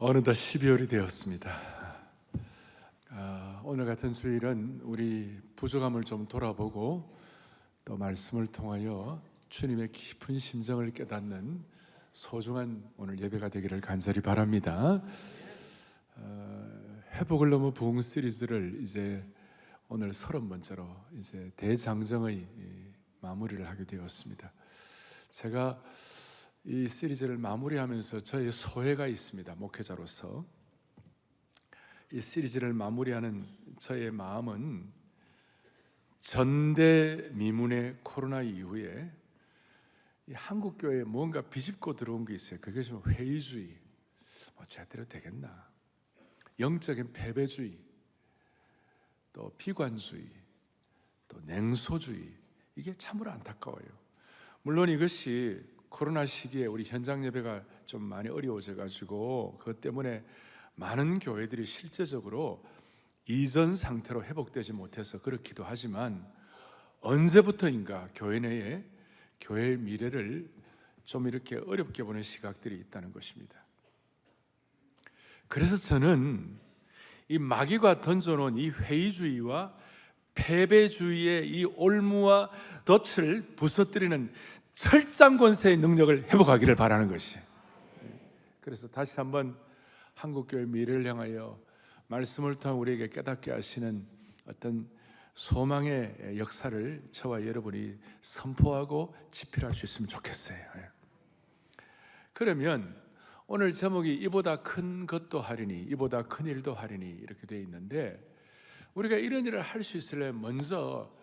어느덧 12월이 되었습니다. 오늘 같은 주일은 우리 부족함을 좀 돌아보고 또 말씀을 통하여 주님의 깊은 심정을 깨닫는 소중한 오늘 예배가 되기를 간절히 바랍니다. 회복을 넘어 부흥 시리즈를 이제 오늘 30번째로 이제 대장정의 마무리를 하게 되었습니다. 제가 이 시리즈를 마무리하면서 저의 소회가 있습니다. 목회자로서 이 시리즈를 마무리하는 저의 마음은 전대미문의 코로나 이후에 이 한국교회에 뭔가 비집고 들어온 게 있어요. 그게 좀 회의주의, 제대로 되겠나, 영적인 패배주의, 또 비관주의, 또 냉소주의. 이게 참으로 안타까워요. 물론 이것이 코로나 시기에 우리 현장 예배가 좀 많이 어려워져 가지고 그것 때문에 많은 교회들이 실제적으로 이전 상태로 회복되지 못해서 그렇기도 하지만, 언제부터인가 교회 내에 교회의 미래를 좀 이렇게 어렵게 보는 시각들이 있다는 것입니다. 그래서 저는 이 마귀가 던져놓은 이 회의주의와 패배주의의 이 올무와 덫을 부서뜨리는 철장 권세의 능력을 회복하기를 바라는 것이. 그래서 다시 한번 한국교회 미래를 향하여 말씀을 통해 우리에게 깨닫게 하시는 어떤 소망의 역사를 저와 여러분이 선포하고 집필할 수 있으면 좋겠어요. 그러면 오늘 제목이 이보다 큰 것도 하리니, 이보다 큰 일도 하리니 이렇게 되어 있는데, 우리가 이런 일을 할 수 있으려면 먼저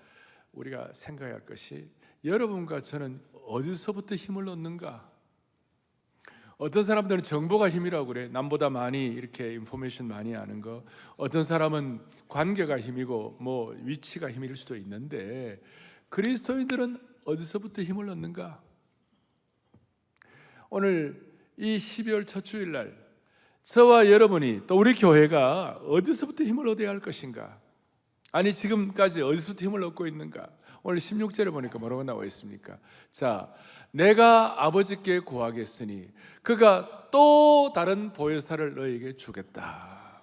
우리가 생각해야 할 것이, 여러분과 저는 어디서부터 힘을 얻는가? 어떤 사람들은 정보가 힘이라고 그래. 남보다 많이 이렇게 인포메이션 많이 아는 거. 어떤 사람은 관계가 힘이고 뭐 위치가 힘일 수도 있는데, 그리스도인들은 어디서부터 힘을 얻는가? 오늘 이 12월 첫 주일날 저와 여러분이 또 우리 교회가 어디서부터 힘을 얻어야 할 것인가? 아니, 지금까지 어디서부터 힘을 얻고 있는가? 오늘 16절에 보니까 뭐라고 나와 있습니까? 자, 내가 아버지께 구하겠으니 그가 또 다른 보혜사를 너에게 주겠다.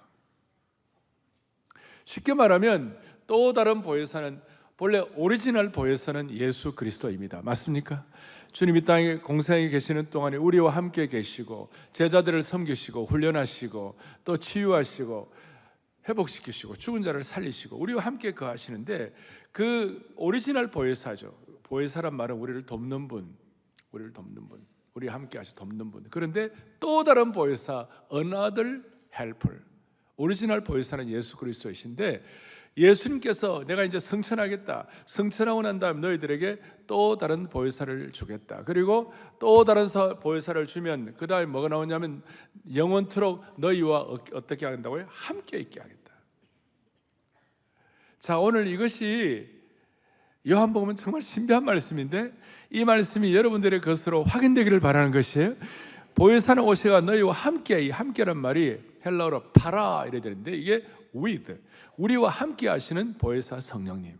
쉽게 말하면 또 다른 보혜사는, 본래 오리지널 보혜사는 예수 그리스도입니다. 맞습니까? 주님이 땅에 공생에 계시는 동안에 우리와 함께 계시고 제자들을 섬기시고 훈련하시고 또 치유하시고 회복시키시고 죽은 자를 살리시고 우리와 함께 거하시는데, 그 오리지널 보혜사죠. 보혜사란 말은 우리를 돕는 분, 우리와 함께 하시 돕는 분. 그런데 또 다른 보혜사, another helper, 오리지널 보혜사는 예수 그리스도이신데, 예수님께서 내가 이제 승천하겠다, 승천하고 난 다음 너희들에게 또 다른 보혜사를 주겠다, 그리고 또 다른 보혜사를 주면 그 다음에 뭐가 나오냐면 영원토록 너희와 어떻게 한다고요? 함께 있게 하겠다. 자, 오늘 이것이 요한복음은 정말 신비한 말씀인데, 이 말씀이 여러분들의 것으로 확인되기를 바라는 것이에요. 보혜사는 오셔가 너희와 함께, 이 함께란 말이 헬라어로 파라 이래 되는데, 이게 with, 우리와 함께 하시는 보혜사 성령님.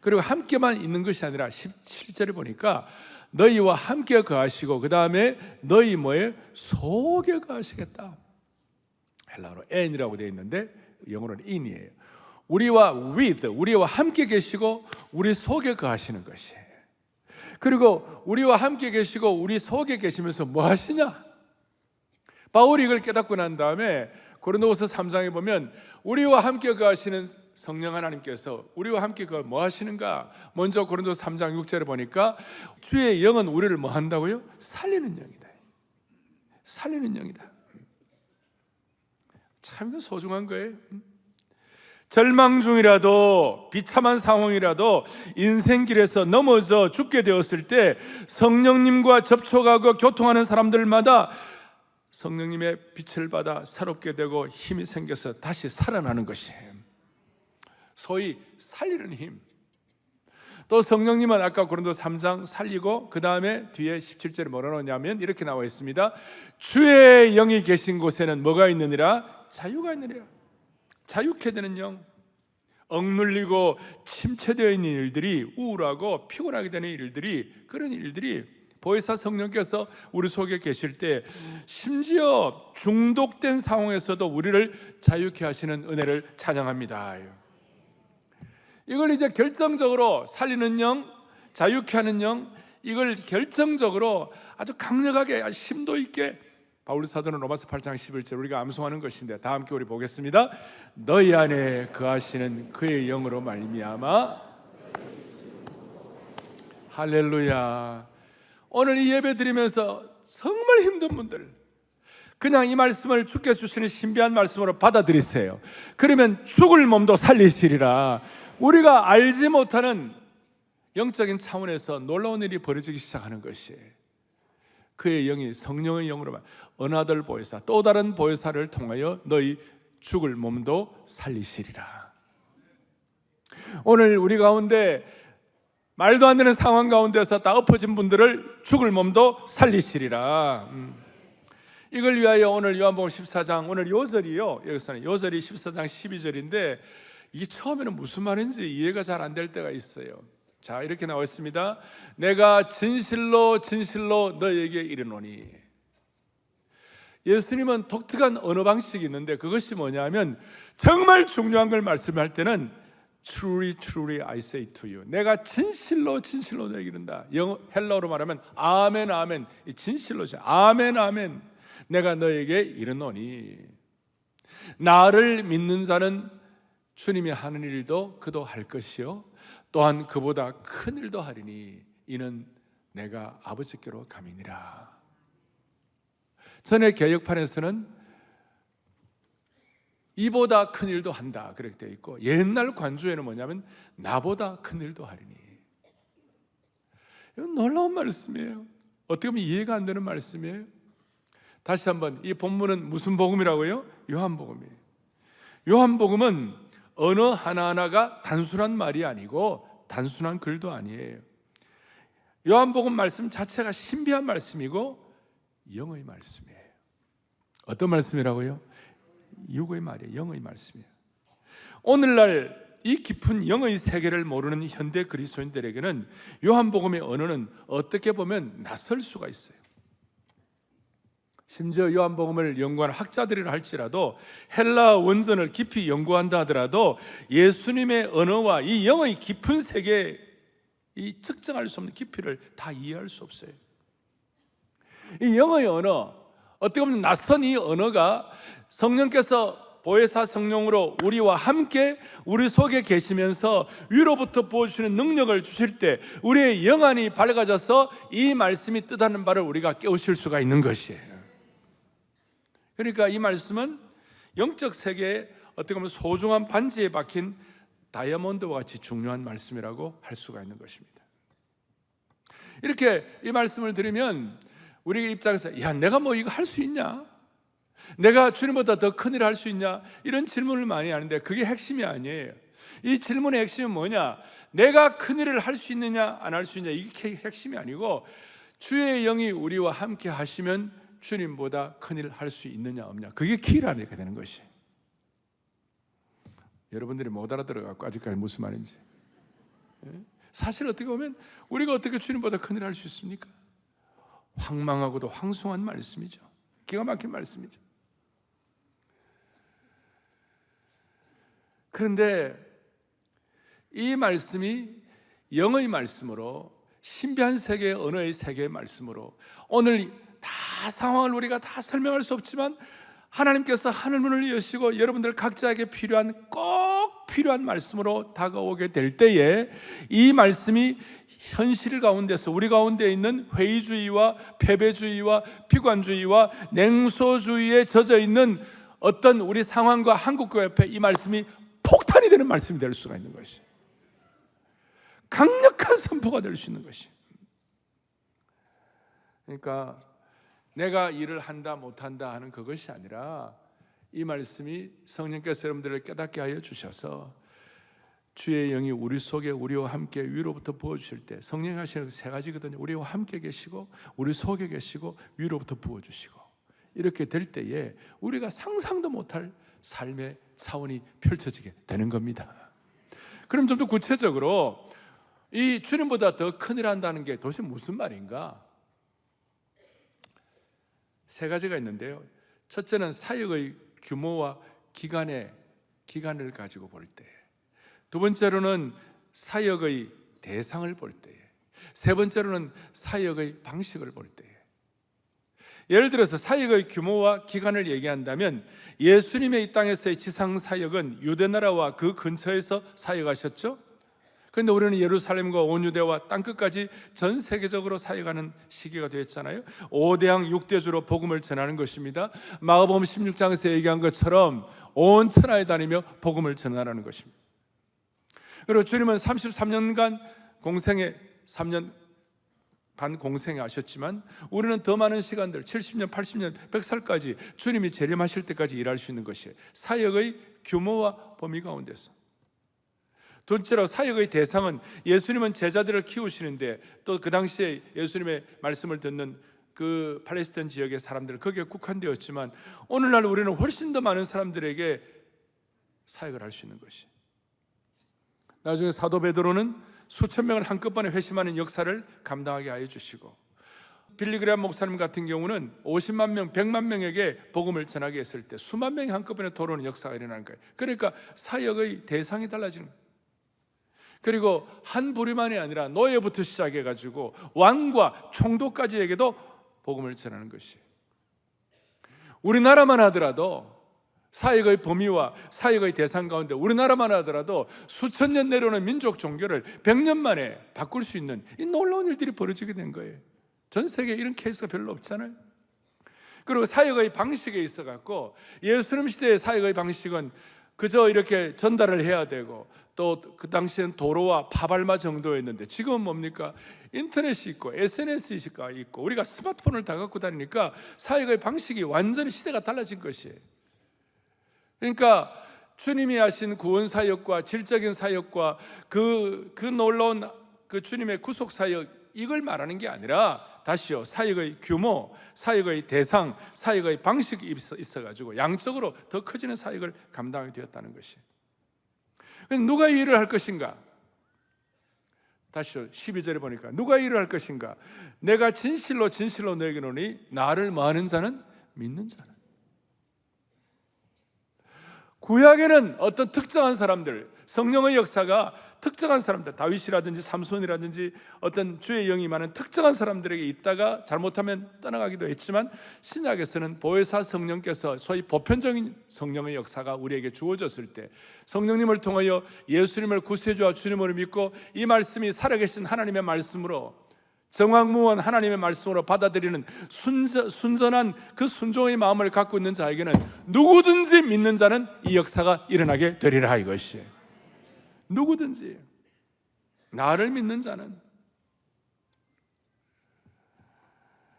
그리고 함께만 있는 것이 아니라 17절에 보니까 너희와 함께 거하시고 그 다음에 너희 뭐에 속에 거하시겠다. 헬라어로 n이라고 되어 있는데 영어로는 in이에요. 우리와 with, 우리와 함께 계시고 우리 속에 거하시는 것이. 그리고 우리와 함께 계시고 우리 속에 계시면서 뭐 하시냐? 바울이 이걸 깨닫고 난 다음에 고린도후서 3장에 보면 우리와 함께 거하시는 성령 하나님께서 우리와 함께 뭐 하시는가? 먼저 고린도서 3장 6절에 보니까 주의 영은 우리를 뭐 한다고요? 살리는 영이다. 살리는 영이다. 참 이거 소중한 거예요. 절망 중이라도, 비참한 상황이라도, 인생길에서 넘어져 죽게 되었을 때 성령님과 접촉하고 교통하는 사람들마다 성령님의 빛을 받아 새롭게 되고 힘이 생겨서 다시 살아나는 것이에요. 소위 살리는 힘. 또 성령님은 아까 고린도서 3장 살리고 그 다음에 뒤에 17절에 뭐라 나오냐면 이렇게 나와 있습니다. 주의 영이 계신 곳에는 뭐가 있느니라? 자유가 있느니라. 자유케 되는 영. 억눌리고 침체되어 있는 일들이, 우울하고 피곤하게 되는 일들이, 그런 일들이 보혜사 성령께서 우리 속에 계실 때 심지어 중독된 상황에서도 우리를 자유케 하시는 은혜를 찬양합니다. 이걸 이제 결정적으로 살리는 영, 자유케 하는 영, 이걸 결정적으로 아주 강력하게 심도 있게 바울 사도는 로마서 8장 11절 우리가 암송하는 것인데, 다 함께 우리 보겠습니다. 너희 안에 거하시는 그의 영으로 말미암아. 할렐루야. 오늘 이 예배 드리면서 정말 힘든 분들, 그냥 이 말씀을 주께서 주시는 신비한 말씀으로 받아들이세요. 그러면 죽을 몸도 살리시리라. 우리가 알지 못하는 영적인 차원에서 놀라운 일이 벌어지기 시작하는 것이에요. 그의 영이 성령의 영으로 은하들 보혜사, 또 다른 보혜사를 통하여 너희 죽을 몸도 살리시리라. 오늘 우리 가운데 말도 안 되는 상황 가운데서 다 엎어진 분들을 죽을 몸도 살리시리라. 이걸 위하여 오늘 요한복음 14장, 오늘 요절이요, 여기서는 요절이 14장 12절인데 이게 처음에는 무슨 말인지 이해가 잘 안 될 때가 있어요. 자, 이렇게 나와 있습니다. 내가 진실로 진실로 너에게 이르노니. 예수님은 독특한 언어 방식이 있는데 그것이 뭐냐면, 정말 중요한 걸 말씀할 때는 Truly, truly I say to you. 내가 진실로 진실로 너에게 이른다. 헬라어로 말하면 아멘 아멘. 이 진실로죠. 아멘 아멘. 내가 너에게 이르노니. 나를 믿는 자는 주님이 하는 일도 그도 할 것이요 또한 그보다 큰 일도 하리니 이는 내가 아버지께로 감이니라. 전에 개역판에서는 이보다 큰 일도 한다 그렇게 되어 있고, 옛날 관주에는 뭐냐면 나보다 큰 일도 하리니. 이건 놀라운 말씀이에요. 어떻게 보면 이해가 안 되는 말씀이에요. 다시 한번, 이 본문은 무슨 복음이라고요? 요한복음이에요. 요한복음은 언어 하나하나가 단순한 말이 아니고 단순한 글도 아니에요. 요한복음 말씀 자체가 신비한 말씀이고 영의 말씀이에요. 어떤 말씀이라고요? 육의 말이에요. 영의 말씀이에요. 오늘날 이 깊은 영의 세계를 모르는 현대 그리스도인들에게는 요한복음의 언어는 어떻게 보면 낯설 수가 있어요. 심지어 요한복음을 연구하는 학자들이라 할지라도, 헬라 원전을 깊이 연구한다 하더라도 예수님의 언어와 이 영의 깊은 세계, 이 측정할 수 없는 깊이를 다 이해할 수 없어요. 이 영의 언어, 어떻게 보면 낯선 이 언어가 성령께서 보혜사 성령으로 우리와 함께 우리 속에 계시면서 위로부터 부어주시는 능력을 주실 때 우리의 영안이 밝아져서 이 말씀이 뜻하는 바를 우리가 깨우칠 수가 있는 것이에요. 그러니까 이 말씀은 영적 세계에 어떻게 보면 소중한 반지에 박힌 다이아몬드와 같이 중요한 말씀이라고 할 수가 있는 것입니다. 이렇게 이 말씀을 들으면 우리 입장에서, 야, 내가 뭐 이거 할 수 있냐? 내가 주님보다 더 큰 일을 할 수 있냐? 이런 질문을 많이 하는데 그게 핵심이 아니에요. 이 질문의 핵심은 뭐냐? 내가 큰 일을 할 수 있느냐 안 할 수 있느냐, 이게 핵심이 아니고, 주의 영이 우리와 함께 하시면 주님보다 큰 일을 할 수 있느냐 없냐, 그게 키라니까 되는 것이. 여러분들이 못 알아들어갖고 아직까지 무슨 말인지. 사실 어떻게 보면 우리가 어떻게 주님보다 큰 일을 할 수 있습니까? 황망하고도 황송한 말씀이죠. 기가 막힌 말씀이죠. 그런데 이 말씀이 영의 말씀으로, 신비한 세계의 언어의 세계의 말씀으로, 오늘 다 상황을 우리가 다 설명할 수 없지만 하나님께서 하늘문을 여시고 여러분들 각자에게 꼭 필요한 말씀으로 다가오게 될 때에 이 말씀이 현실 가운데서, 우리 가운데 있는 회의주의와 패배주의와 비관주의와 냉소주의에 젖어 있는 어떤 우리 상황과 한국교회 앞에 이 말씀이 폭탄이 되는 말씀이 될 수가 있는 것이, 강력한 선포가 될 수 있는 것이. 그러니까 내가 일을 한다 못한다 하는 그것이 아니라 이 말씀이 성령께서 여러분들을 깨닫게 하여 주셔서 주의 영이 우리 속에 우리와 함께 위로부터 부어주실 때, 성령이 하시는 세 가지거든요. 우리와 함께 계시고 우리 속에 계시고 위로부터 부어주시고, 이렇게 될 때에 우리가 상상도 못할 삶의 차원이 펼쳐지게 되는 겁니다. 그럼 좀 더 구체적으로 이 주님보다 더 큰일 한다는 게 도대체 무슨 말인가? 세 가지가 있는데요. 첫째는 사역의 규모와 기간을 가지고 볼 때, 두 번째로는 사역의 대상을 볼 때, 세 번째로는 사역의 방식을 볼 때. 예를 들어서 사역의 규모와 기간을 얘기한다면, 예수님의 이 땅에서의 지상 사역은 유대나라와 그 근처에서 사역하셨죠. 그런데 우리는 예루살렘과 온 유대와 땅끝까지 전 세계적으로 사역하는 시기가 되었잖아요. 5대양 6대주로 복음을 전하는 것입니다. 마가복음 16장에서 얘기한 것처럼 온 천하에 다니며 복음을 전하라는 것입니다. 그리고 주님은 33년간 공생에 3년 반 공생에 하셨지만, 우리는 더 많은 시간들 70년, 80년, 100살까지 주님이 재림하실 때까지 일할 수 있는 것이 사역의 규모와 범위 가운데서. 둘째로 사역의 대상은, 예수님은 제자들을 키우시는데 또 그 당시에 예수님의 말씀을 듣는 그 팔레스타인 지역의 사람들은 거기에 국한되었지만, 오늘날 우리는 훨씬 더 많은 사람들에게 사역을 할 수 있는 것이. 나중에 사도 베드로는 수천 명을 한꺼번에 회심하는 역사를 감당하게 하여 주시고, 빌리그레암 목사님 같은 경우는 50만 명, 100만 명에게 복음을 전하게 했을 때 수만 명이 한꺼번에 돌아오는 역사가 일어나는 거예요. 그러니까 사역의 대상이 달라지는 거예요. 그리고 한 부류만이 아니라 노예부터 시작해가지고 왕과 총독까지에게도 복음을 전하는 것이. 우리나라만 하더라도 사역의 범위와 사역의 대상 가운데 우리나라만 하더라도 수천 년 내려오는 민족 종교를 100년 만에 바꿀 수 있는 이 놀라운 일들이 벌어지게 된 거예요. 전 세계에 이런 케이스가 별로 없잖아요. 그리고 사역의 방식에 있어갖고, 예수님 시대의 사역의 방식은 그저 이렇게 전달을 해야 되고, 또 그 당시엔 도로와 파발마 정도였는데, 지금은 뭡니까? 인터넷이 있고 SNS가 있고 우리가 스마트폰을 다 갖고 다니니까 사역의 방식이 완전히 시대가 달라진 것이에요. 그러니까 주님이 하신 구원 사역과 질적인 사역과 그 놀라운 그 주님의 구속 사역, 이걸 말하는 게 아니라, 다시요, 사역의 규모, 사역의 대상, 사역의 방식이 있어가지고 양적으로 더 커지는 사역을 감당하게 되었다는 것이. 누가 이 일을 할 것인가? 다시요, 12절에 보니까 누가 이 일을 할 것인가? 내가 진실로 너에게 이르노니 나를 뭐하는 자는 믿는 자는. 구약에는 어떤 특정한 사람들, 성령의 역사가 특정한 사람들, 다윗이라든지 삼손이라든지 어떤 주의 영이 많은 특정한 사람들에게 있다가 잘못하면 떠나가기도 했지만, 신약에서는 보혜사 성령께서 소위 보편적인 성령의 역사가 우리에게 주어졌을 때, 성령님을 통하여 예수님을 구세주와 주님으로 믿고 이 말씀이 살아계신 하나님의 말씀으로, 정확무원 하나님의 말씀으로 받아들이는 순전한 그 순종의 마음을 갖고 있는 자에게는 누구든지 믿는 자는 이 역사가 일어나게 되리라, 이것이에요. 누구든지, 나를 믿는 자는.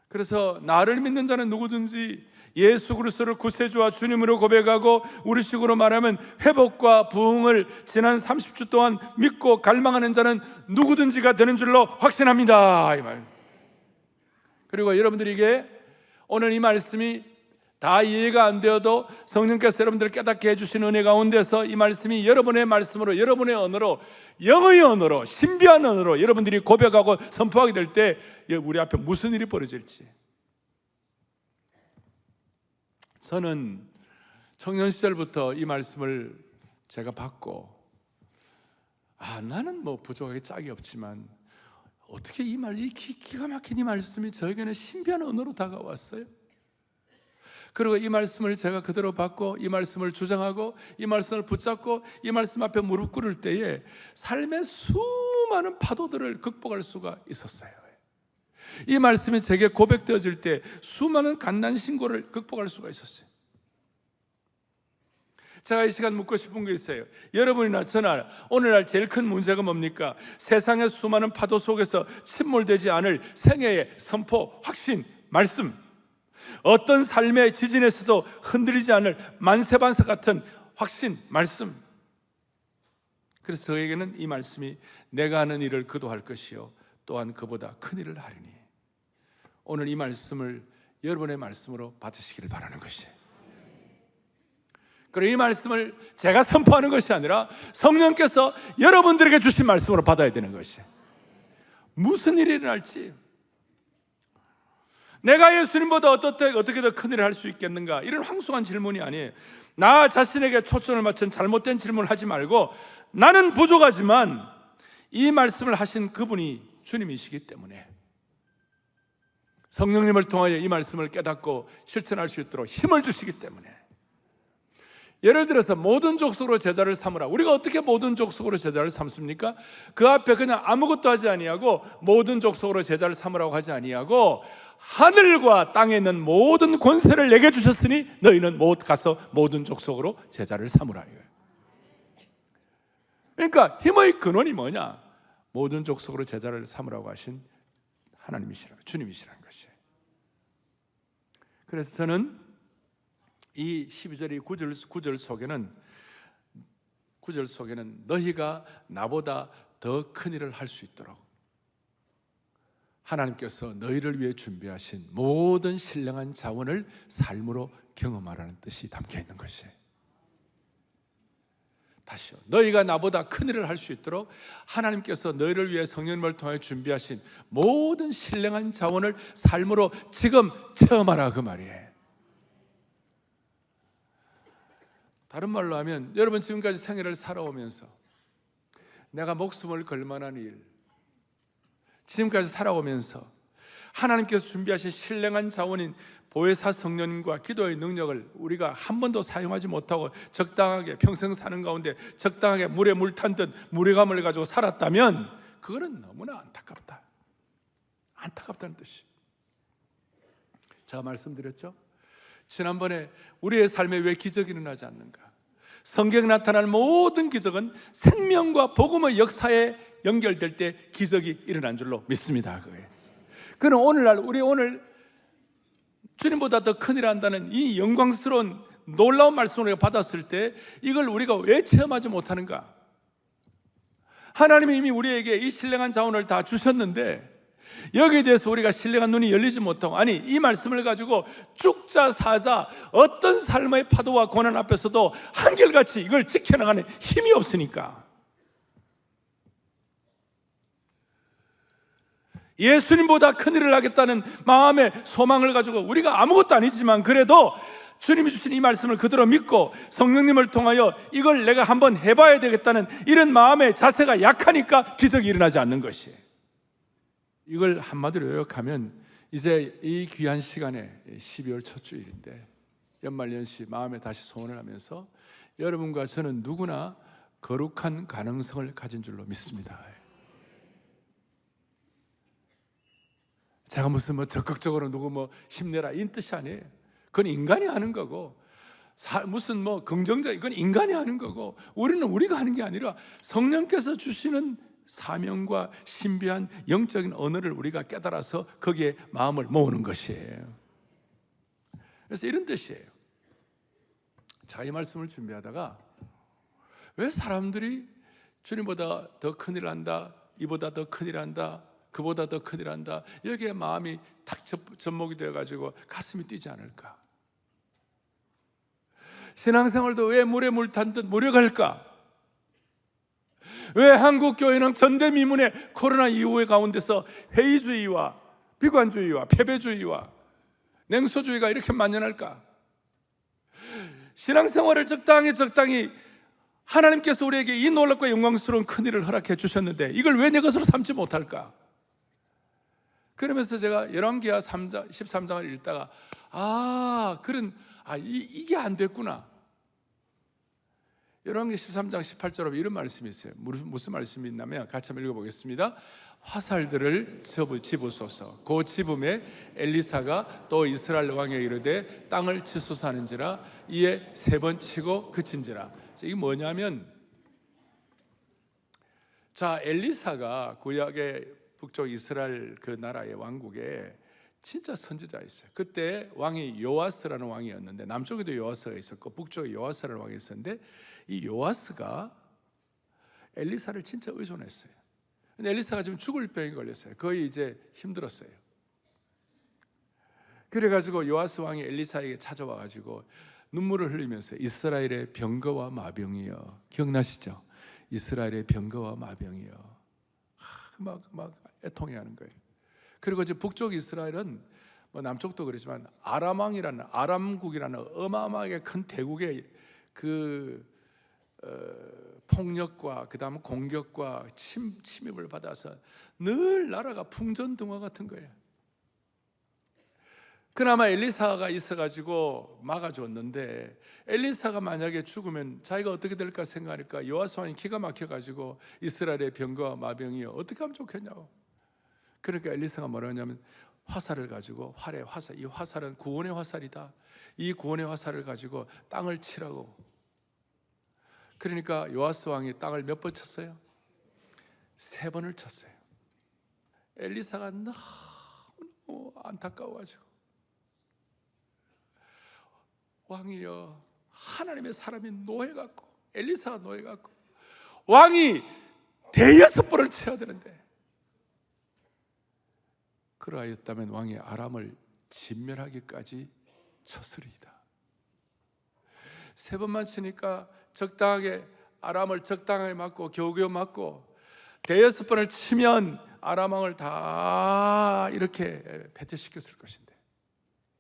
그래서 나를 믿는 자는 누구든지 예수 그리스도를 구세주와 주님으로 고백하고, 우리식으로 말하면 회복과 부흥을 지난 30주 동안 믿고 갈망하는 자는 누구든지가 되는 줄로 확신합니다, 이 말. 그리고 여러분들에게 오늘 이 말씀이 다 이해가 안 되어도 성령께서 여러분들을 깨닫게 해주신 은혜 가운데서 이 말씀이 여러분의 말씀으로, 여러분의 언어로, 영의 언어로, 신비한 언어로 여러분들이 고백하고 선포하게 될 때 우리 앞에 무슨 일이 벌어질지. 저는 청년 시절부터 이 말씀을 제가 받고, 나는 뭐 부족하게 짝이 없지만 어떻게 이 기가 막힌 이 말씀이 저에게는 신비한 언어로 다가왔어요. 그리고 이 말씀을 제가 그대로 받고, 이 말씀을 주장하고, 이 말씀을 붙잡고, 이 말씀 앞에 무릎 꿇을 때에 삶의 수많은 파도들을 극복할 수가 있었어요. 이 말씀이 제게 고백되어질 때 수많은 갓난 신고를 극복할 수가 있었어요. 제가 이 시간 묻고 싶은 게 있어요. 여러분이나 저나 오늘날 제일 큰 문제가 뭡니까? 세상의 수많은 파도 속에서 침몰되지 않을 생애의 선포, 확신, 말씀, 어떤 삶의 지진에 있어서 흔들리지 않을 만세반석 같은 확신, 말씀. 그래서 저에게는 이 말씀이 내가 하는 일을 그도 할 것이요 또한 그보다 큰 일을 하리니, 오늘 이 말씀을 여러분의 말씀으로 받으시기를 바라는 것이에요. 그리고 이 말씀을 제가 선포하는 것이 아니라 성령께서 여러분들에게 주신 말씀으로 받아야 되는 것이에요. 무슨 일이 일어날지, 내가 예수님보다 어떻게 더 큰일을 할 수 있겠는가? 이런 황송한 질문이 아니에요. 나 자신에게 초점을 맞춘 잘못된 질문을 하지 말고, 나는 부족하지만 이 말씀을 하신 그분이 주님이시기 때문에 성령님을 통하여 이 말씀을 깨닫고 실천할 수 있도록 힘을 주시기 때문에, 예를 들어서 모든 족속으로 제자를 삼으라. 우리가 어떻게 모든 족속으로 제자를 삼습니까? 그 앞에 그냥 아무것도 하지 아니하고 모든 족속으로 제자를 삼으라고 하지 아니하고, 하늘과 땅에 있는 모든 권세를 내게 주셨으니 너희는 가서 모든 족속으로 제자를 삼으라. 그러니까 힘의 근원이 뭐냐? 모든 족속으로 제자를 삼으라고 하신 주님이시라는 것이에요. 그래서 저는 이 12절의 9절 속에는 너희가 나보다 더 큰 일을 할 수 있도록 하나님께서 너희를 위해 준비하신 모든 신령한 자원을 삶으로 경험하라는 뜻이 담겨 있는 것이에요. 다시요, 너희가 나보다 큰 일을 할 수 있도록 하나님께서 너희를 위해 성령님을 통해 준비하신 모든 신령한 자원을 삶으로 지금 체험하라, 그 말이에요. 다른 말로 하면, 여러분 지금까지 생애를 살아오면서 내가 목숨을 걸 만한 일, 지금까지 살아오면서 하나님께서 준비하신 신령한 자원인 보혜사 성령과 기도의 능력을 우리가 한 번도 사용하지 못하고 적당하게 평생 사는 가운데 적당하게 물에 물 탄 듯 무례감을 가지고 살았다면 그거는 너무나 안타깝다는 뜻이. 제가 말씀드렸죠? 지난번에 우리의 삶에 왜 기적이 일어나지 않는가? 성경에 나타날 모든 기적은 생명과 복음의 역사에 연결될 때 기적이 일어난 줄로 믿습니다. 그는 오늘날 우리 오늘 주님보다 더 큰일 한다는 이 영광스러운 놀라운 말씀을 우리가 받았을 때 이걸 우리가 왜 체험하지 못하는가? 하나님이 이미 우리에게 이 신령한 자원을 다 주셨는데 여기에 대해서 우리가 신령한 눈이 열리지 못하고, 아니 이 말씀을 가지고 죽자 사자 어떤 삶의 파도와 고난 앞에서도 한결같이 이걸 지켜나가는 힘이 없으니까, 예수님보다 큰일을 하겠다는 마음의 소망을 가지고 우리가 아무것도 아니지만 그래도 주님이 주신 이 말씀을 그대로 믿고 성령님을 통하여 이걸 내가 한번 해봐야 되겠다는 이런 마음의 자세가 약하니까 기적이 일어나지 않는 것이에요. 이걸 한마디로 요약하면, 이제 이 귀한 시간에 12월 첫 주일인데 연말연시 마음에 다시 소원을 하면서 여러분과 저는 누구나 거룩한 가능성을 가진 줄로 믿습니다. 제가 무슨 적극적으로 누구 힘내라 이런 뜻이 아니에요. 그건 인간이 하는 거고, 무슨 긍정적, 이건 인간이 하는 거고, 우리는 우리가 하는 게 아니라 성령께서 주시는 사명과 신비한 영적인 언어를 우리가 깨달아서 거기에 마음을 모으는 것이에요. 그래서 이런 뜻이에요. 자, 이 말씀을 준비하다가 왜 사람들이 주님보다 더 큰일 한다, 이보다 더 큰일 한다, 그보다 더 큰일 한다, 여기에 마음이 탁 접목이 되어가지고 가슴이 뛰지 않을까? 신앙생활도 왜 물에 물 탄 듯 무력할까? 왜 한국교회는 전대미문의 코로나 이후의 가운데서 회의주의와 비관주의와 패배주의와 냉소주의가 이렇게 만연할까? 신앙생활을 적당히 하나님께서 우리에게 이 놀랍고 영광스러운 큰일을 허락해 주셨는데 이걸 왜 내 것으로 삼지 못할까? 그러면서 제가 열왕기하 13장을 읽다가 이게 안 됐구나. 열왕기 13장 18절에 이런 말씀이 있어요. 무슨 말씀이 있냐면 같이 한번 읽어보겠습니다. 화살들을 집으소서. 그 집음에 엘리사가 또 이스라엘 왕에게 이르되 땅을 치소서 하는지라 이에 3번 치고 그친지라. 이게 뭐냐면, 자, 엘리사가 구약의 북쪽 이스라엘 그 나라의 왕국에 진짜 선지자였어요. 그때 왕이 요아스라는 왕이었는데, 남쪽에도 요아스가 있었고 북쪽에 요아스라는 왕이 있었는데, 이 요아스가 엘리사를 진짜 의존했어요. 근데 엘리사가 지금 죽을 병에 걸렸어요. 거의 이제 힘들었어요. 그래가지고 요아스 왕이 엘리사에게 찾아와가지고 눈물을 흘리면서 이스라엘의 병거와 마병이여, 기억나시죠? 이스라엘의 병거와 마병이여, 막 애통해하는 거예요. 그리고 이제 북쪽 이스라엘은 뭐 남쪽도 그렇지만 아람왕이라는 아람국이라는 어마어마하게 큰 대국의 그 폭력과 그다음 공격과 침입을 받아서 늘 나라가 풍전등화 같은 거예요. 그나마 엘리사가 있어가지고 막아줬는데, 엘리사가 만약에 죽으면 자기가 어떻게 될까 생각하니까 여호와스 왕이 기가 막혀가지고 이스라엘의 병과 마병이 어떻게 하면 좋겠냐고. 그러니까 엘리사가 뭐라 하냐면 화살을 가지고 활의 화살, 이 화살은 구원의 화살이다. 이 구원의 화살을 가지고 땅을 치라고. 그러니까 요아스 왕이 땅을 몇 번 쳤어요? 3번을 쳤어요. 엘리사가 너무 안타까워가지고, 왕이여, 하나님의 사람이 노해갖고, 엘리사가 노해갖고 왕이 6번을 쳐야 되는데, 그러하였다면 왕이 아람을 진멸하기까지 쳤으리이다. 3번만 치니까 적당하게 아람을 적당하게 맞고 겨우겨우 맞고, 6번을 치면 아람 왕을 다 이렇게 패퇴시켰을 것인데,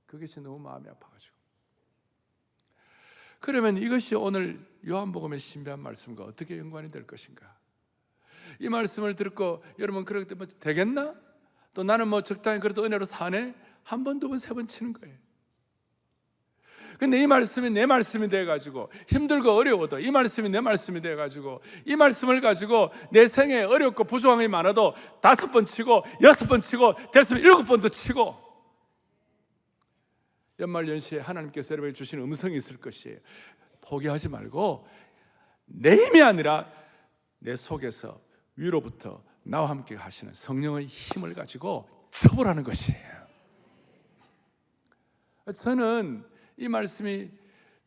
그것이 너무 마음이 아파가지고. 그러면 이것이 오늘 요한복음의 신비한 말씀과 어떻게 연관이 될 것인가? 이 말씀을 듣고 여러분 그럴 때 뭐 되겠나? 또 나는 뭐 적당히 그래도 은혜로 사네? 1번, 2번, 3번 치는 거예요. 근데 이 말씀이 내 말씀이 돼가지고 힘들고 어려워도 이 말씀이 내 말씀이 돼가지고 이 말씀을 가지고 내 생에 어렵고 부족함이 많아도 5번 치고 6번 치고 됐으면 7번도 치고, 연말연시에 하나님께서 여러분에게 주시는 음성이 있을 것이에요. 포기하지 말고 내 힘이 아니라 내 속에서 위로부터 나와 함께 하시는 성령의 힘을 가지고 처벌하는 것이에요. 저는 이 말씀이,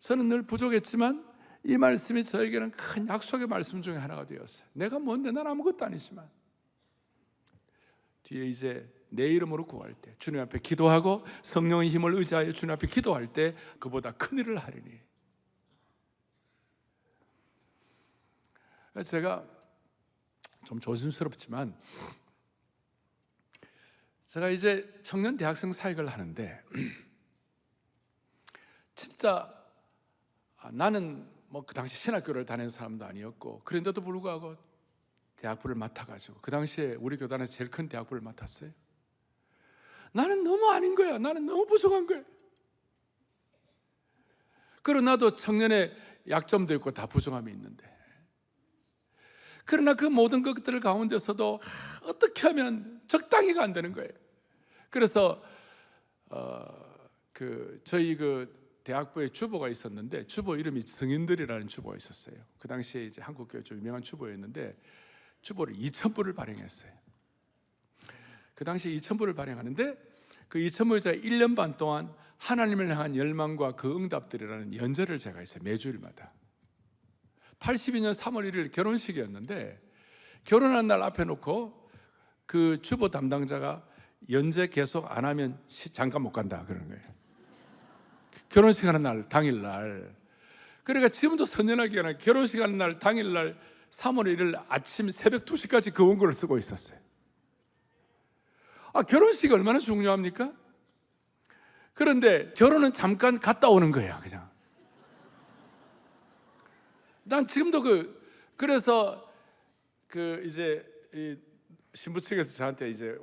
저는 늘 부족했지만 이 말씀이 저에게는 큰 약속의 말씀 중에 하나가 되었어요. 내가 뭔데, 난 아무것도 아니지만 뒤에 이제 내 이름으로 구할 때, 주님 앞에 기도하고 성령의 힘을 의지하여 주님 앞에 기도할 때 그보다 큰 일을 하리니. 제가 좀 조심스럽지만 제가 이제 청년 대학생 사역을 하는데, 진짜 나는 뭐 그 당시 신학교를 다니는 사람도 아니었고, 그런데도 불구하고 대학부를 맡아가지고, 그 당시에 우리 교단에서 제일 큰 대학부를 맡았어요. 나는 너무 아닌 거야. 나는 너무 부족한 거야. 그러나 나도 청년의 약점도 있고 다 부족함이 있는데, 그러나 그 모든 것들 가운데서도 어떻게 하면 적당히가 안 되는 거예요. 그래서 저희 대학부에 주보가 있었는데, 주보 이름이 성인들이라는 주보가 있었어요. 그 당시에 이제 한국교회 좀 유명한 주보였는데, 주보를 2,000부를 발행했어요. 그 당시에 2,000부를 발행하는데, 그 2,000부에 제가 1년 반 동안 하나님을 향한 열망과 그 응답들이라는 연절을 제가 했어요. 매주일마다. 82년 3월 1일 결혼식이었는데, 결혼한 날 앞에 놓고 그 주보 담당자가 연재 계속 안 하면 잠깐 못 간다 그러는 거예요. 결혼식 하는 날 당일날. 그러니까 지금도 선연하게 하는 결혼식 하는 날 당일날 3월 1일 아침 새벽 2시까지 그 원고를 쓰고 있었어요. 결혼식이 얼마나 중요합니까? 그런데 결혼은 잠깐 갔다 오는 거예요, 그냥. 난 지금도 그래서 이제 이 신부 측에서 저한테 이제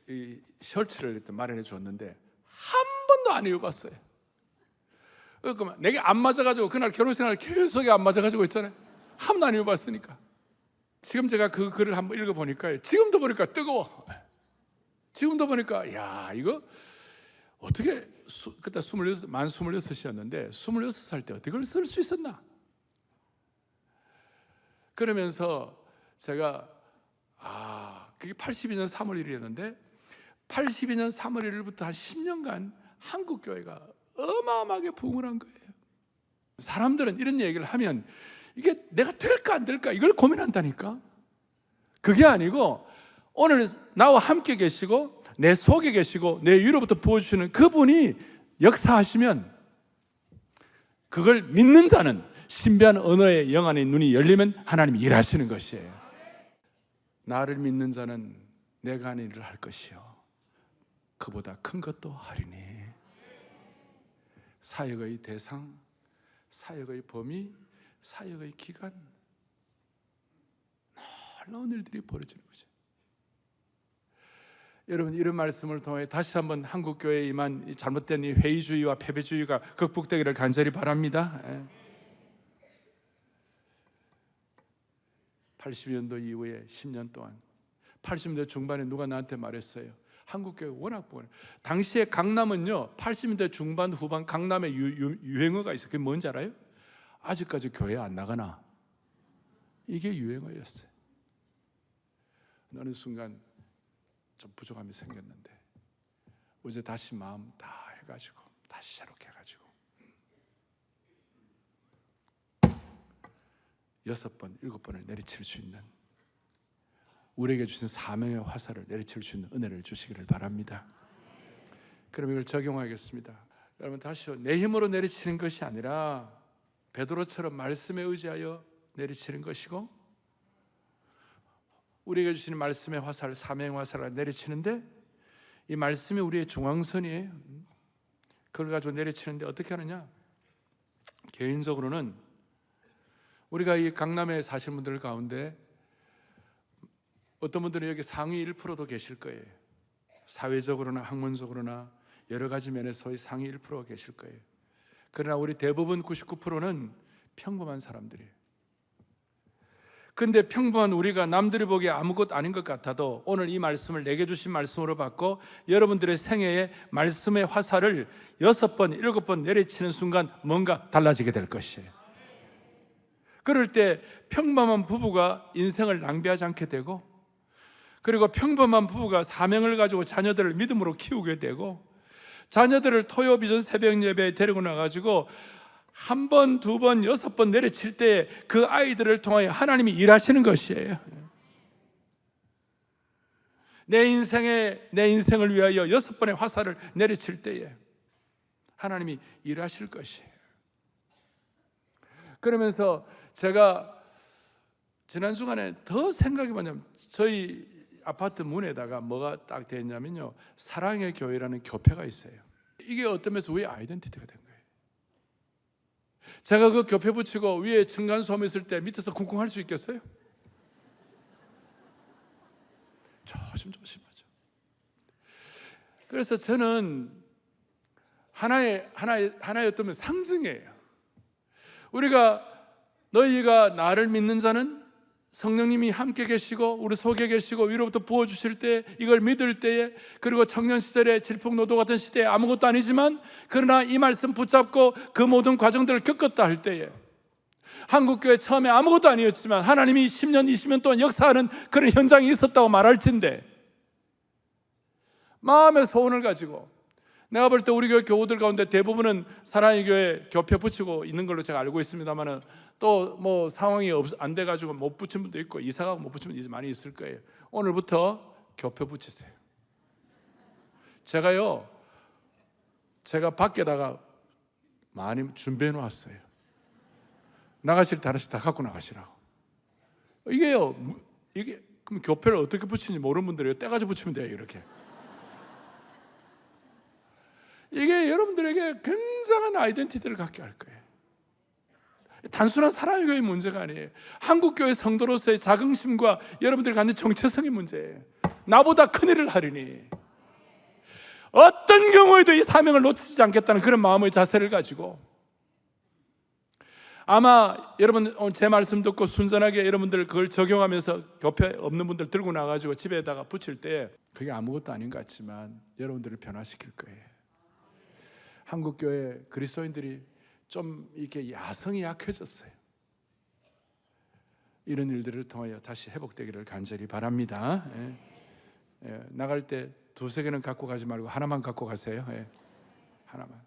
이 셔츠를 마련해 줬는데 한 번도 안 입어봤어요. 그러니까 내게 안 맞아가지고 그날 결혼생활 계속 안 맞아가지고 있잖아요. 한 번도 안 입어봤으니까. 지금 제가 그 글을 한번 읽어보니까 지금도 보니까 뜨거워. 지금도 보니까 야, 이거 어떻게 그때 만 26이었는데 26살 때 어떻게 그걸 쓸 수 있었나? 그러면서 제가 그게 82년 3월 1일이었는데 82년 3월 1일부터 한 10년간 한국 교회가 어마어마하게 부흥을 한 거예요. 사람들은 이런 얘기를 하면 이게 내가 될까 안 될까 이걸 고민한다니까. 그게 아니고 오늘 나와 함께 계시고 내 속에 계시고 내 위로부터 부어주시는 그분이 역사하시면 그걸 믿는 자는 신비한 언어의 영안의 눈이 열리면 하나님이 일하시는 것이에요. 나를 믿는 자는 내가 하는 일을 할 것이요 그보다 큰 것도 하리니. 사역의 대상, 사역의 범위, 사역의 기간, 놀라운 일들이 벌어지는 거죠. 여러분, 이런 말씀을 통해 다시 한번 한국교회에 임한 이 잘못된 이 회의주의와 패배주의가 극복되기를 간절히 바랍니다. 80년도 이후에 10년 동안, 80년대 중반에 누가 나한테 말했어요. 한국교회 워낙 보면, 당시에 강남은요 80년대 중반 후반 강남에 유행어가 있어요. 그게 뭔지 알아요? 아직까지 교회 안 나가나? 이게 유행어였어요. 어느 순간 좀 부족함이 생겼는데 어제 다시 마음 다 해가지고 다시 새롭게 해가지고 6번, 7번을 내리칠 수 있는, 우리에게 주신 사명의 화살을 내리칠 수 있는 은혜를 주시기를 바랍니다. 그럼 이걸 적용하겠습니다. 여러분, 다시요, 내 힘으로 내리치는 것이 아니라 베드로처럼 말씀에 의지하여 내리치는 것이고, 우리에게 주시는 말씀의 화살, 사명의 화살을 내리치는데, 이 말씀이 우리의 중앙선이에요. 그걸 가지고 내리치는데 어떻게 하느냐? 개인적으로는 우리가 이 강남에 사시는 분들 가운데 어떤 분들은 여기 상위 1%도 계실 거예요. 사회적으로나 학문적으로나 여러 가지 면에서의 상위 1%가 계실 거예요. 그러나 우리 대부분 99%는 평범한 사람들이에요. 그런데 평범한 우리가 남들이 보기에 아무것도 아닌 것 같아도 오늘 이 말씀을 내게 주신 말씀으로 받고 여러분들의 생애에 말씀의 화살을 6번, 7번 내리치는 순간 뭔가 달라지게 될 것이에요. 그럴 때 평범한 부부가 인생을 낭비하지 않게 되고, 그리고 평범한 부부가 사명을 가지고 자녀들을 믿음으로 키우게 되고, 자녀들을 토요 비전 새벽 예배에 데리고 나가지고 1번, 2번, 6번 내리칠 때 그 아이들을 통하여 하나님이 일하시는 것이에요. 내 인생을 위하여 6번의 화살을 내리칠 때에 하나님이 일하실 것이에요. 그러면서 제가 지난 주간에 더 생각이 뭐냐면, 저희 아파트 문에다가 뭐가 딱 되어 있냐면요, 사랑의 교회라는 교패가 있어요. 이게 어떤 면에서 우리의 아이덴티티가 된 거예요. 제가 그 교패 붙이고 위에 층간소음 있을 때 밑에서 쿵쿵 할 수 있겠어요? 조심하죠. 그래서 저는 하나의 어떤 상징이에요. 우리가, 너희가 나를 믿는 자는 성령님이 함께 계시고 우리 속에 계시고 위로부터 부어주실 때, 이걸 믿을 때에, 그리고 청년 시절에 질풍노도 같은 시대에 아무것도 아니지만 그러나 이 말씀 붙잡고 그 모든 과정들을 겪었다 할 때에, 한국교회 처음에 아무것도 아니었지만 하나님이 10년, 20년 동안 역사하는 그런 현장이 있었다고 말할진대 마음의 소원을 가지고, 내가 볼 때 우리 교회 교우들 가운데 대부분은 사랑의 교회 교패 붙이고 있는 걸로 제가 알고 있습니다만은, 또 뭐 상황이 안 돼가지고 못 붙인 분도 있고 이사가고 못 붙인 분도 많이 있을 거예요. 오늘부터 교패 붙이세요. 제가 밖에다가 많이 준비해 놓았어요. 나가실 때 하나씩 다 갖고 나가시라고. 이게 그럼 교패를 어떻게 붙이는지 모르는 분들이 떼가지고 붙이면 돼요. 이렇게. 이게 여러분들에게 굉장한 아이덴티티를 갖게 할 거예요. 단순한 사랑의 교회의 문제가 아니에요. 한국교회 성도로서의 자긍심과 여러분들이 갖는 정체성의 문제예요. 나보다 큰 일을 하리니, 어떤 경우에도 이 사명을 놓치지 않겠다는 그런 마음의 자세를 가지고, 아마 여러분 제 말씀 듣고 순전하게 여러분들 그걸 적용하면서 교패 없는 분들 들고 나가지고 집에다가 붙일 때 그게 아무것도 아닌 것 같지만 여러분들을 변화시킬 거예요. 한국교회 그리스도인들이 좀 이렇게 야성이 약해졌어요. 이런 일들을 통하여 다시 회복되기를 간절히 바랍니다. 나갈 때 2-3개는 갖고 가지 말고 하나만 갖고 가세요. 하나만.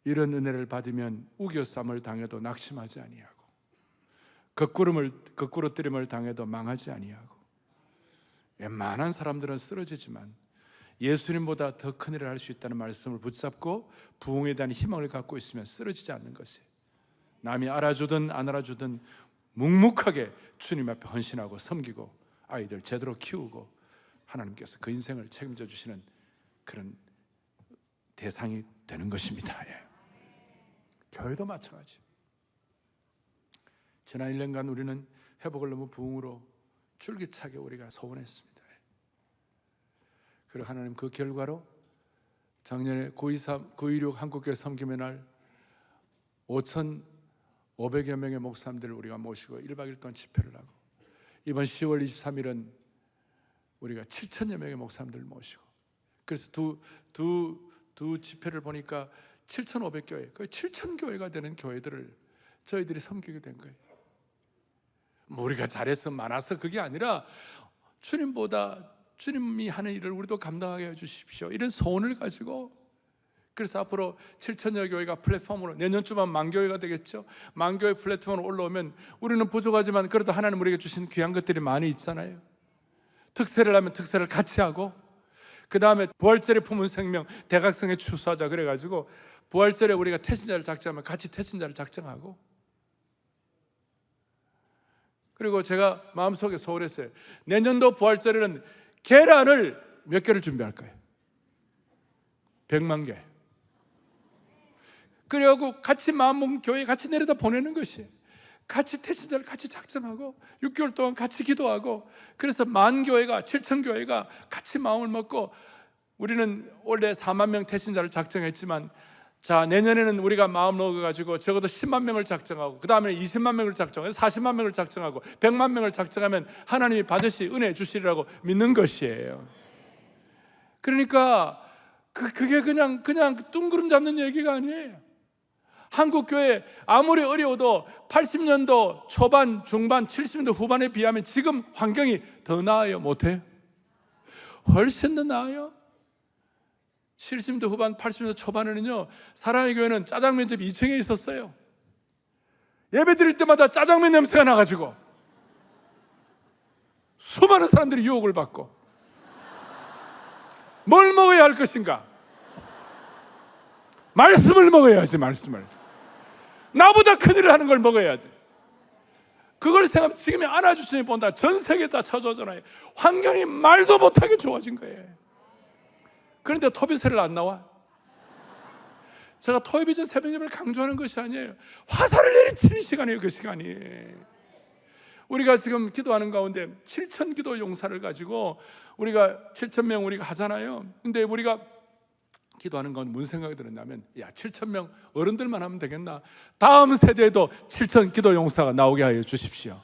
이런 은혜를 받으면 우겨쌈을 당해도 낙심하지 아니하고, 거꾸로뜨림을 당해도 망하지 아니하고, 웬만한 사람들은 쓰러지지만 예수님보다 더 큰 일을 할 수 있다는 말씀을 붙잡고 부흥에 대한 희망을 갖고 있으면 쓰러지지 않는 것이에요. 남이 알아주든 안 알아주든 묵묵하게 주님 앞에 헌신하고 섬기고 아이들 제대로 키우고 하나님께서 그 인생을 책임져 주시는 그런 대상이 되는 것입니다. 예. 교회도 마찬가지. 지난 1년간 우리는 회복을 너무 부흥으로 줄기차게 우리가 소원했습니다. 그리고 하나님 그 결과로 작년에 9.26 한국교회 섬김의 날 5,500여 명의 목사님들을 우리가 모시고 1박 2일 동안 집회를 하고, 이번 10월 23일은 우리가 7,000여 명의 목사님들을 모시고, 그래서 두 집회를 보니까 7,500교회, 거의 7,000교회가 되는 교회들을 저희들이 섬기게 된 거예요. 뭐 우리가 잘해서 많아서 그게 아니라 주님보다 주님이 하는 일을 우리도 감당하게 해주십시오, 이런 소원을 가지고, 그래서 앞으로 7,000여 교회가 플랫폼으로, 내년쯤은 만교회가 되겠죠. 만교회 플랫폼으로 올라오면 우리는 부족하지만 그래도 하나님 우리에게 주신 귀한 것들이 많이 있잖아요. 특세를 하면 특세를 같이 하고, 그 다음에 부활절에 품은 생명 대각성에 추수하자 그래가지고 부활절에 우리가 태신자를 작정하면 같이 태신자를 작정하고, 그리고 제가 마음속에 소원했어요. 내년도 부활절에는 계란을 몇 개를 준비할까요? 100만 개. 그래갖고 같이 마음먹은 교회에 같이 내려다 보내는 것이, 같이 태신자를 같이 작정하고 6개월 동안 같이 기도하고, 그래서 만교회가 7,000교회가 같이 마음을 먹고, 우리는 원래 4만 명 태신자를 작정했지만, 자, 내년에는 우리가 마음 먹어가지고 적어도 10만 명을 작정하고, 그 다음에 20만 명을 작정해서 40만 명을 작정하고 100만 명을 작정하면 하나님이 반드시 은혜 주시리라고 믿는 것이에요. 그러니까 그게 그냥 뚱그름 잡는 얘기가 아니에요. 한국교회 아무리 어려워도 80년도 초반, 중반, 70년도 후반에 비하면 지금 환경이 더 나아요? 못해요? 훨씬 더 나아요. 70년대 후반, 80년대 초반에는요, 사랑의 교회는 짜장면집 2층에 있었어요. 예배 드릴 때마다 짜장면 냄새가 나가지고 수많은 사람들이 유혹을 받고, 뭘 먹어야 할 것인가? 말씀을 먹어야지. 말씀을. 나보다 큰일을 하는 걸 먹어야 돼. 그걸 생각하면 지금의 안아주시니 본다 전 세계 다 쳐주잖아요. 환경이 말도 못하게 좋아진 거예요. 그런데 토비세를 안 나와? 제가 토요비전 새벽 예배를 강조하는 것이 아니에요. 화살을 내리치는 시간이에요. 그 시간이. 우리가 지금 기도하는 가운데 7,000 기도 용사를 가지고 우리가 7,000명 우리가 하잖아요. 근데 우리가 기도하는 건 무슨 생각이 들었냐면, 야, 7,000명 어른들만 하면 되겠나? 다음 세대에도 7,000 기도 용사가 나오게 하여 주십시오.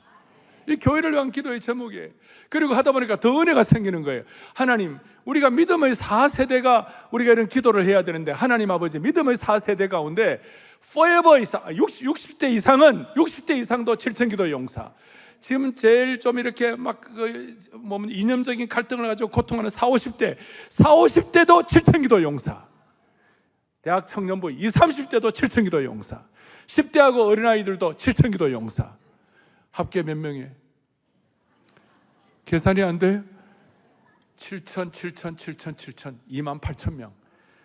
이 교회를 위한 기도의 제목이에요. 그리고 하다 보니까 더 은혜가 생기는 거예요. 하나님, 우리가 믿음의 4세대가 우리가 이런 기도를 해야 되는데, 하나님 아버지, 믿음의 4세대 가운데 forever 이상, 60대 이상은 60대 이상도 7,000 기도 용사. 지금 제일 좀 이렇게 막 이념적인 갈등을 가지고 고통하는 40~50대도 7,000 기도 용사. 대학 청년부 20~30대도 7,000 기도 용사. 10대하고 어린아이들도 7,000 기도 용사. 합계 몇 명이에요? 계산이 안 돼요? 7,000, 28,000명.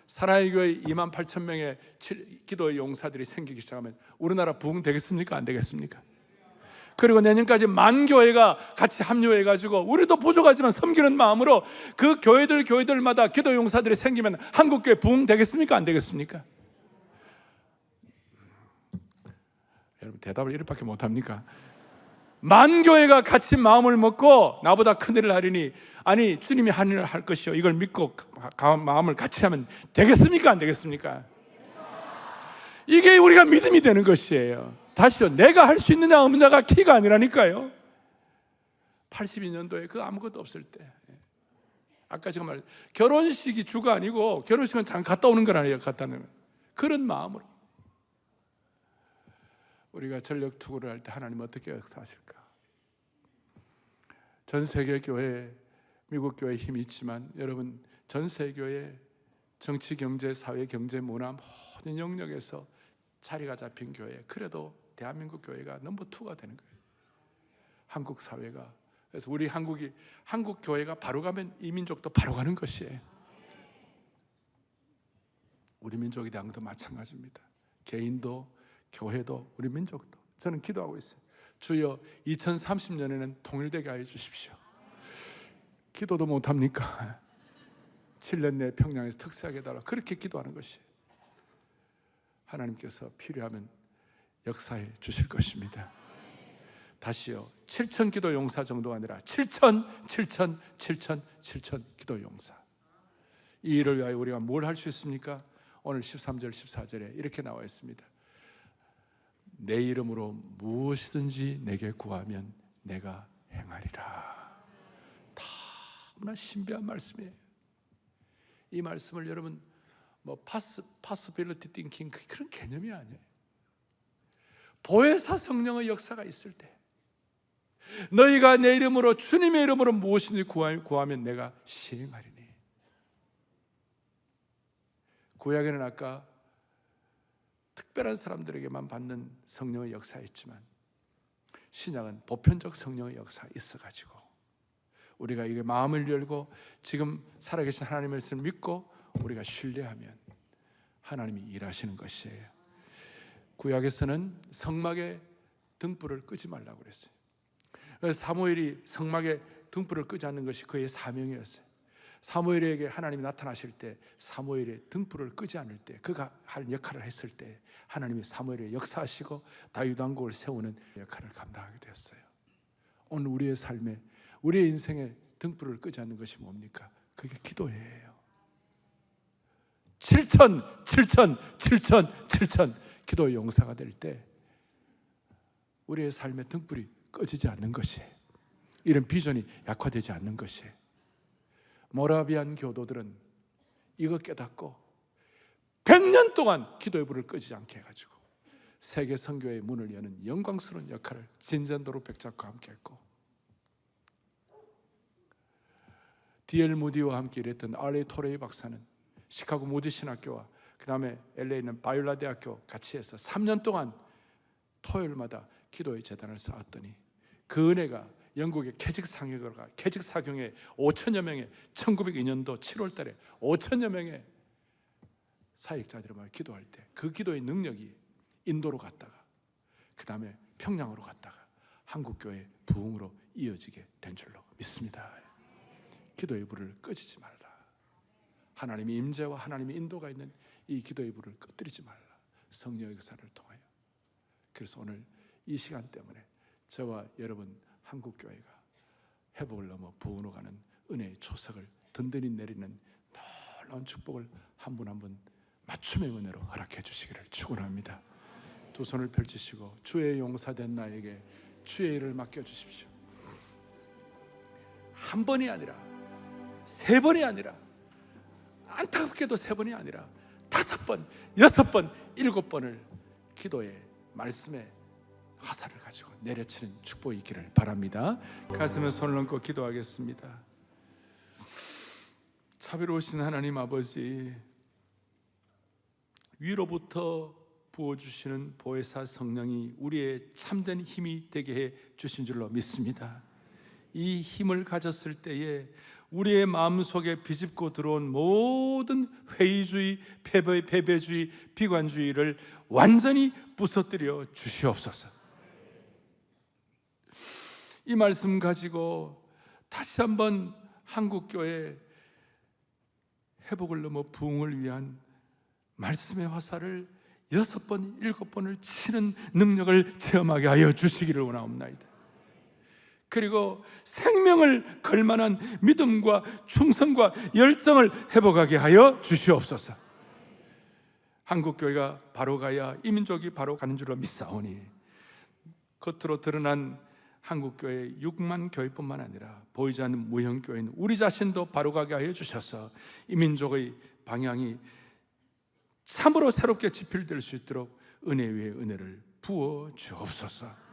사랑의 교회 28,000명의 기도의 용사들이 생기기 시작하면 우리나라 부흥 되겠습니까? 안 되겠습니까? 그리고 내년까지 만교회가 같이 합류해가지고 우리도 부족하지만 섬기는 마음으로 그 교회들마다 기도 용사들이 생기면 한국교회 부흥 되겠습니까? 안 되겠습니까? 여러분 대답을 이렇게밖에 못합니까? 만교회가 같이 마음을 먹고 나보다 큰일을 하리니, 아니 주님이 한 일을 할 것이요, 이걸 믿고 마음을 같이 하면 되겠습니까? 안 되겠습니까? 이게 우리가 믿음이 되는 것이에요. 다시요, 내가 할 수 있느냐 없느냐가 키가 아니라니까요. 82년도에 그 아무것도 없을 때, 아까 제가 말했 결혼식이 주가 아니고 결혼식은 잠깐 갔다 오는 건 아니에요. 갔다는 그런 마음으로 우리가 전력 투구를 할 때 하나님 어떻게 역사하실까? 전 세계 교회, 미국 교회 힘이 있지만 여러분, 전 세계 교회 정치, 경제, 사회, 경제, 문화 모든 영역에서 자리가 잡힌 교회, 그래도 대한민국 교회가 넘버 2가 되는 거예요. 한국 사회가. 그래서 우리 한국 교회가 바로 가면 이 민족도 바로 가는 것이에요. 우리 민족에 대한 것도 마찬가지입니다. 개인도 교회도 우리 민족도. 저는 기도하고 있어요. 주여 2030년에는 통일되게 하여 주십시오. 기도도 못합니까? 7년 내 평양에서 특사하게 해달라, 그렇게 기도하는 것이 하나님께서 필요하면 역사해 주실 것입니다. 다시요, 7천 기도 용사 정도가 아니라 7천 기도 용사. 이 일을 위하여 우리가 뭘 할 수 있습니까? 오늘 13절 14절에 이렇게 나와 있습니다. 내 이름으로 무엇이든지 내게 구하면 내가 행하리라. 너무나 신비한 말씀이에요. 이 말씀을 여러분 possibility thinking 그런 개념이 아니에요. 보혜사 성령의 역사가 있을 때 너희가 내 이름으로, 주님의 이름으로 무엇이든지 구하면 내가 시행하리니. 구약에는 아까 특별한 사람들에게만 받는 성령의 역사였지만 신약은 보편적 성령의 역사가 있어가지고 우리가 이게 마음을 열고 지금 살아계신 하나님의 말씀을 믿고 우리가 신뢰하면 하나님이 일하시는 것이에요. 구약에서는 성막에 등불을 끄지 말라고 그랬어요. 그래서 사무엘이 성막에 등불을 끄지 않는 것이 그의 사명이었어요. 사무엘에게 하나님이 나타나실 때 사무엘의 등불을 끄지 않을 때, 그가 할 역할을 했을 때 하나님이 사무엘에 역사하시고 다윗 왕국을 세우는 역할을 감당하게 되었어요. 오늘 우리의 삶에, 우리의 인생에 등불을 끄지 않는 것이 뭡니까? 그게 기도예요. 7천 기도의 용사가 될 때 우리의 삶의 등불이 꺼지지 않는 것이에요. 이런 비전이 약화되지 않는 것이에요. 모라비안 교도들은 이거 깨닫고 100년 동안 기도의 불을 끄지 않게 해가지고 세계 선교의 문을 여는 영광스러운 역할을 진전도로 백작과 함께 했고, D.L. 무디와 함께 일했던 R.A. 토레이 박사는 시카고 모디 신학교와 그 다음에 LA에 있는 바이올라 대학교 같이 해서 3년 동안 토요일마다 기도의 재단을 쌓았더니 그 은혜가 영국의 캐직 상역으로가 캐직 사경에 5천여 명의 1902년도 7월 달에 5천여 명의 사역자들이 기도할 때 그 기도의 능력이 인도로 갔다가 그 다음에 평양으로 갔다가 한국교회 부흥으로 이어지게 된 줄로 믿습니다. 기도의 불을 꺼지지 말라. 하나님의 임재와 하나님의 인도가 있는 이 기도의 불을 꺼뜨리지 말라. 성령의 역사를 통하여. 그래서 오늘 이 시간 때문에 저와 여러분 한국교회가 회복을 넘어 부흥으로 가는 은혜의 초석을 든든히 내리는 놀라운 축복을 한 분 한 분 맞춤의 은혜로 허락해 주시기를 축원합니다. 두 손을 펼치시고 주의 용사된 나에게 주의 일을 맡겨주십시오. 한 번이 아니라 세 번이 아니라 안타깝게도 세 번이 아니라 5번, 6번, 7번을 기도에 말씀에 화살을 가지고 내려치는 축복이 있기를 바랍니다. 가슴에 손을 얹고 기도하겠습니다. 자비로우신 하나님 아버지, 위로부터 부어주시는 보혜사 성령이 우리의 참된 힘이 되게 해 주신 줄로 믿습니다. 이 힘을 가졌을 때에 우리의 마음속에 비집고 들어온 모든 회의주의, 패배주의, 비관주의를 완전히 부서뜨려 주시옵소서. 이 말씀 가지고 다시 한번 한국교회 회복을 넘어 부흥을 위한 말씀의 화살을 6번, 7번을 치는 능력을 체험하게 하여 주시기를 원하옵나이다. 그리고 생명을 걸만한 믿음과 충성과 열정을 회복하게 하여 주시옵소서. 한국교회가 바로 가야 이 민족이 바로 가는 줄로 믿사오니 겉으로 드러난 한국교회 6만 교회뿐만 아니라 보이지 않는 무형교회는 우리 자신도 바로 가게 하여 주셔서 이 민족의 방향이 참으로 새롭게 지필될 수 있도록 은혜 위에 은혜를 부어 주옵소서.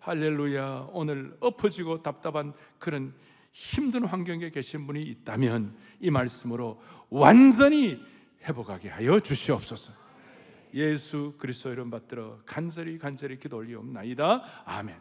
할렐루야. 오늘 엎어지고 답답한 그런 힘든 환경에 계신 분이 있다면 이 말씀으로 완전히 회복하게 하여 주시옵소서. 예수 그리스도 이름 받들어 간절히 기도 올리옵나이다. 아멘.